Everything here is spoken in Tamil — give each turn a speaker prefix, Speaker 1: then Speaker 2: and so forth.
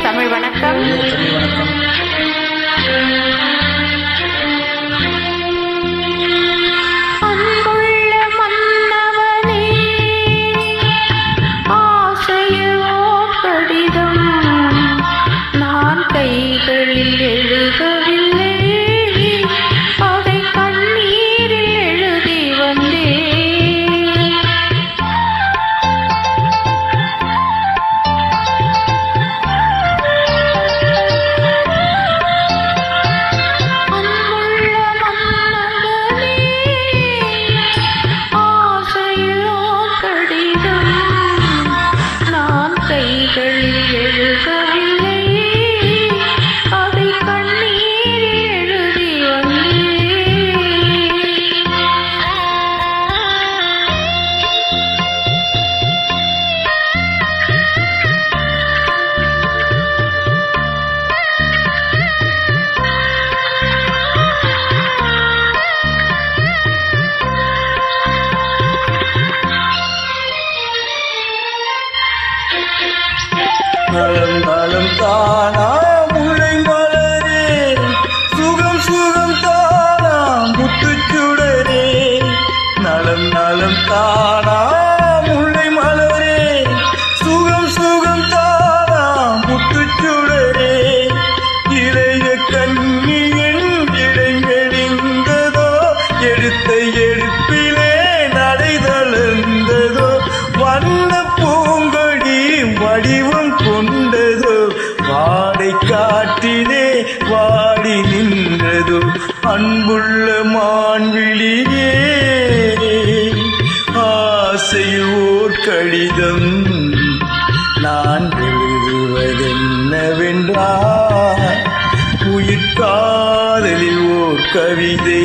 Speaker 1: தமிழ் வணக்கம்.
Speaker 2: தமிழ் வணக்கம்.
Speaker 1: அன்புள்ள மன்னவனே, ஆசையோ கடிதம் நான் கைகளில் எழுதவில்லை, அதை கண்ணீரில் எழுதி வந்தேன். கைகளில் எழுதவில்லை, அதை கண்ணீரில் எழுதி வந்தேன்.
Speaker 2: நலம் நலம் தானா முல்லை மலரே, சுகம் சுகம் தானா முத்துச்சுடரே. நலம் நலம் தானா முல்லை மலரே, சுகம் சுகம் தானா முத்துச்சுடரே. இளைய கண்ணியின் இடைமெலிந்ததோ, எடுத்த எடுப்பிலே நடை தளர்ந்ததோ. வண்ண பூங்கொடி வடிவம் கொண்டதோ, வாடை காட்டிலே வாடி நின்றதோ. அன்புள்ள மான்விழியே, ஆசையில் ஓர் கடிதம் நான் எழுதுவதென்னவென்றால், உயிர் காதலில் ஓர் கவிதை.